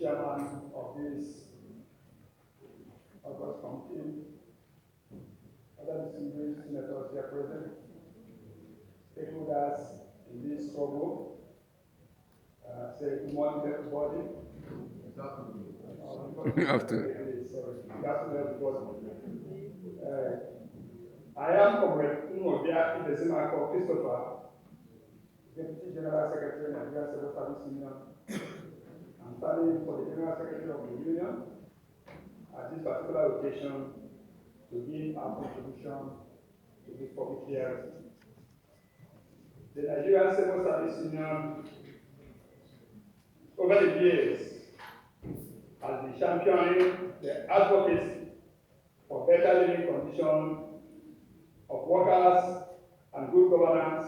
chairman of this August committee, other distinguished senators here present, stakeholders in this struggle. Say good morning to everybody. I am Comrade Nwobia Idesimako Christopher, Deputy General Secretary of the Nigerian Civil Service Union. I'm standing for the General Secretary of the Union at this particular occasion to give our contribution to this public hearing. The Nigerian Civil Service Union, over the years, has been championing the advocacy for better living conditions of workers and good governance,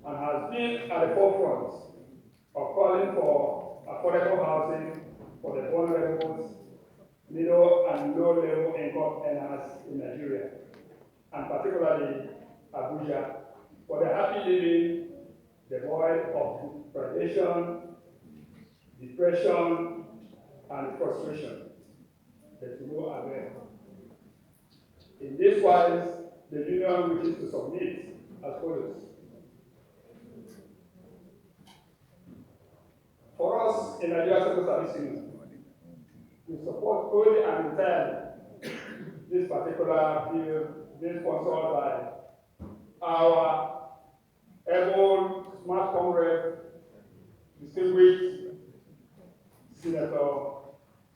and has been at the forefront of calling for affordable housing for the vulnerable, middle and low-level income earners in Nigeria, and particularly Abuja, for the happy living devoid of predation, depression, and frustration that you know are there. In this wise, the union wishes to submit as follows. For us in Nigeria Civil Service Union, we support fully and entirely this particular bill being sponsored by our able, smart comrade, distinguished Senator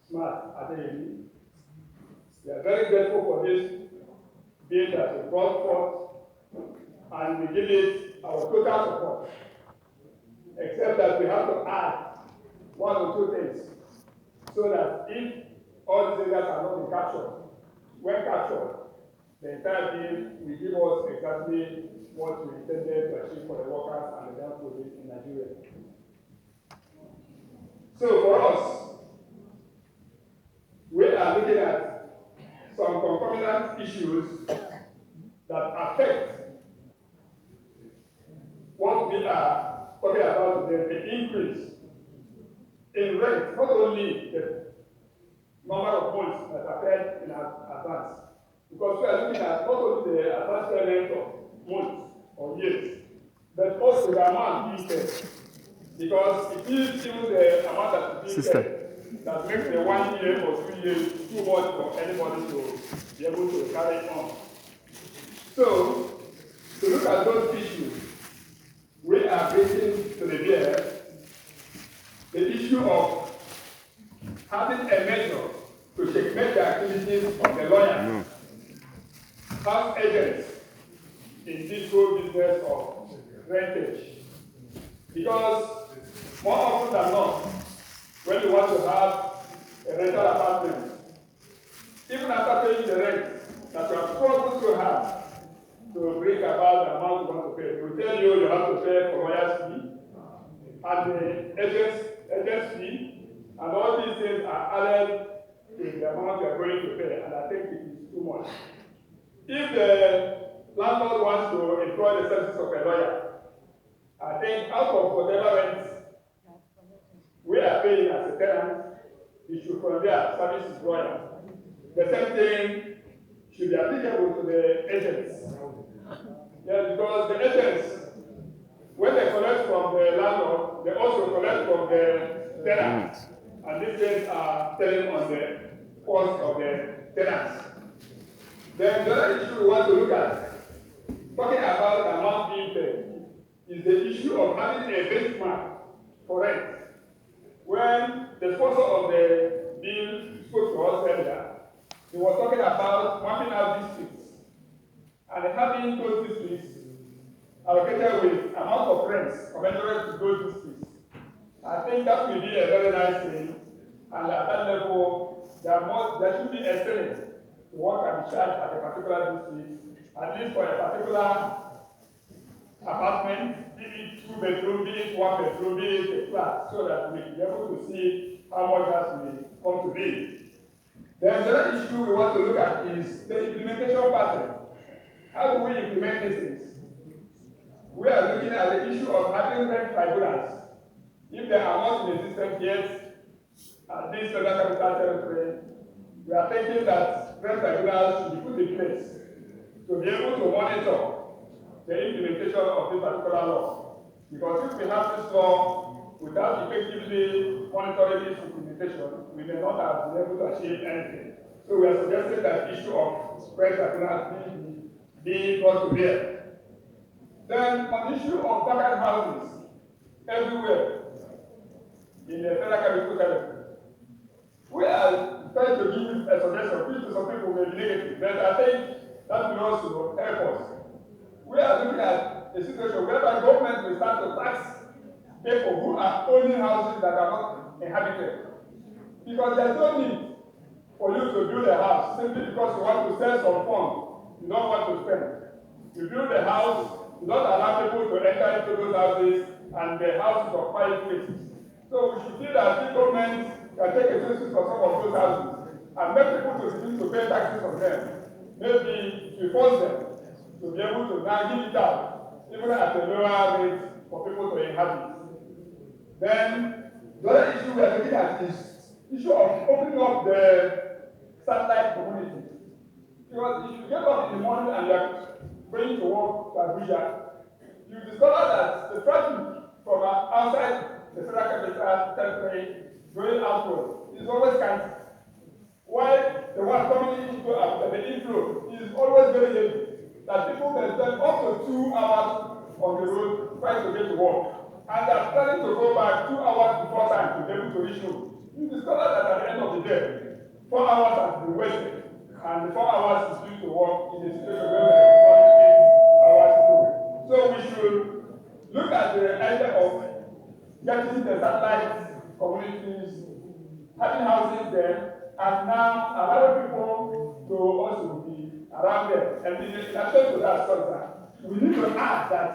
Smart Adeyemi. We are very grateful for this bill that we brought forth, and we give it our total support, except that we have to add one or two things, so that if all these areas are not been captured, when captured, the entire bill will give us exactly what we intended to achieve for the workers and the young people in Nigeria. So for us, we are looking at some concomitant issues that affect what we are talking about today, the increase in rent, not only the number of months that are paid in advance, because we are looking at not only the advance payment of months or years, but also the amount being paid. Because it is even the amount that is being paid that makes the 1 year or 2 years too much for anybody to be able to carry on. So, to look at those issues, we are bringing to the bear the issue of having a measure to checkmate the activities of the lawyers, house agents in this whole business of rentage. Because more often than not, when you want to have a rental apartment, even after paying the rent that you have struggled so hard to bring about the amount you want to pay, they will tell you you have to pay for lawyer's fee and the agent's fee, and all these things are added in the amount you are going to pay, and I think it is too much. If the landlord wants to employ the services of a lawyer, I think out of whatever rent we are paying as a tenant, it should from their service is lawyer. The same thing should be applicable to the agents. Yes, because the agents, when they collect from the landlord, they also collect from the tenant. And these things are telling on the cost of the tenants. Then the other issue we want to look at, talking about the amount being paid, is the issue of having a benchmark for rent. When the sponsor of the bill spoke to us earlier, he was talking about mapping out districts and having those districts allocated with amount of rents commensurate to those districts. I think that will be a very nice thing, and at that level, there should be a ceiling to what can be charged at a particular district, at least for a particular apartment, be it 2 bedroom, be it 1 bedroom, be it a flat, so that we be able to see how much that will come to be. Then the other issue we want to look at is the implementation pattern. How do we implement these things? We are looking at the issue of having rent tribunals. If they are not in existence yet, at this Federal Capital Territory, we are thinking that rent tribunals should be put in place to be able to monitor the implementation of this particular law. Because if we have this law without effectively monitoring its implementation, we may not have been able to achieve anything. So we are suggesting that issue of rent tribunals be brought to bear. Then on the issue of vacant houses everywhere in the Federal Capital Territory, we are trying to give a suggestion, which to some people may be negative, but I think that will also help us. We are looking at a situation whereby government will start to tax people who are owning houses that are not inhabited. Because there's no need for you to build a house simply because you want to sell some fund, you don't want to spend. You build a house, you don't allow people to enter into those houses, and the houses of 5 places. So we should see that the government can take a census of some of those houses and make people to begin to pay taxes on them. Maybe we force them to be able to now give it out, even at a lower rate for people to inhabit. Then the other issue we are looking at is issue of opening up the satellite community. Because if you get up in the morning and you are going to work to Abuja, you discover that the traffic from outside the Federal Capital Territory going outward is always scanty. While the one coming into the inflow is always very heavy, that people may spend up to 2 hours on the road trying to get to work. And they are planning to go back 2 hours before time to be able to reach home. You discover that at the end of the day, 4 hours has been wasted, and the 4 hours is due to work in a situation where we are 8 hours to. So we should look at the idea of getting the satellite communities, having houses there, and now allowing people to also be around there. And in addition to that, we need to add that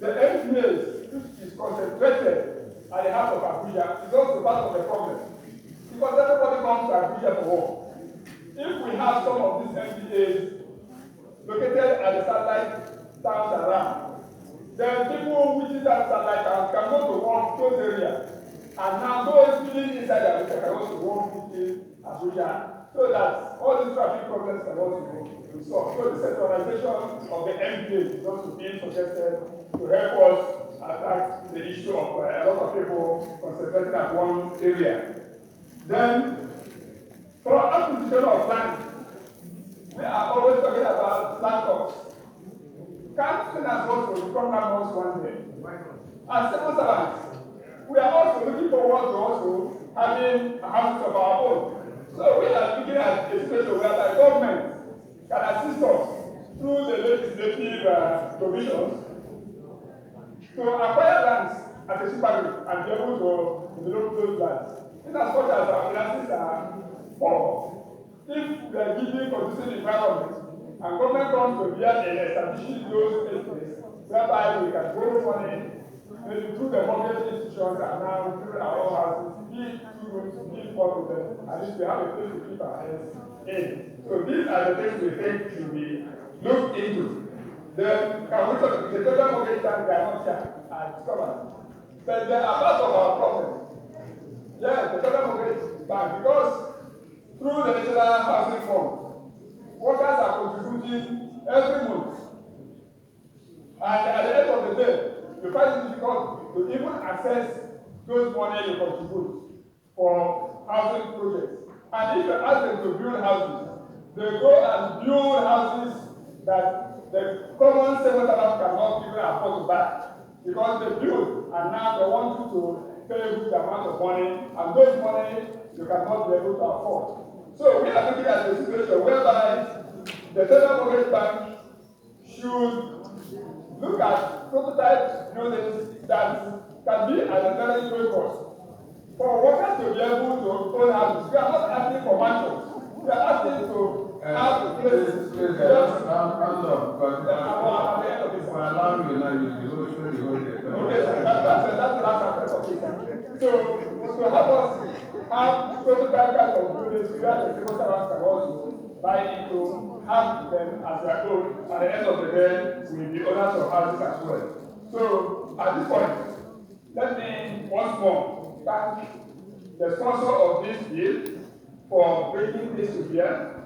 the MPAs, which is concentrated at the heart of Abuja, is also part of the problem. Because everybody comes to Abuja for work. If we have some of these MPAs located at the satellite towns around, then people within that satellite towns can go to work those areas. And now those living inside Abuja can also work within Abuja, so that all these traffic problems can also be solved. So the centralization of the MPAs is also being suggested to help us attack the issue of a lot of people concentrating at one area. Then, for acquisition of land, we are always talking about land costs. Can't finance also become landlords one day. As civil servants, we are also looking forward to also having a house of our own. So we are looking at a situation where the government can assist us through the legislative provisions to acquire lands at a cheaper rate and be able to develop those lands. In as much as our finances are poor, if we are giving conducive environment and government comes to bear and establishing those places whereby we can borrow money, maybe through the mortgage institutions and now through our own houses, give 2 rooms, give 4 of them, at least we have a place to keep our heads in. So these are the things we think should be looked into. Then can we talk about the total mortgage bank? They are not here, I discovered. But they are part of our problem. Yes, the total mortgage bank, because through the National Housing Fund, workers are contributing every month. And at the end of the day, you find it difficult to even access those money you contribute for housing projects. And if you ask them to build houses, they go and build houses that the common civil servant cannot even afford to buy. Because they build, and now they want you to pay a huge amount of money, and those money you cannot be able to afford. So we are looking at a situation whereby the Federal Mortgage Bank should look at prototype buildings that can be at a very low cost. For workers to be able to own houses, we are not asking for mansions. We are asking to have places. Okay, that's the last aspect of it. So to help us have prototype kinds of buildings where the civil servants can also buy into, have them as their own. At the end of the day, we will be owners of houses as well. So at this point, let me once more thank the sponsor of this bill for bringing this to bear.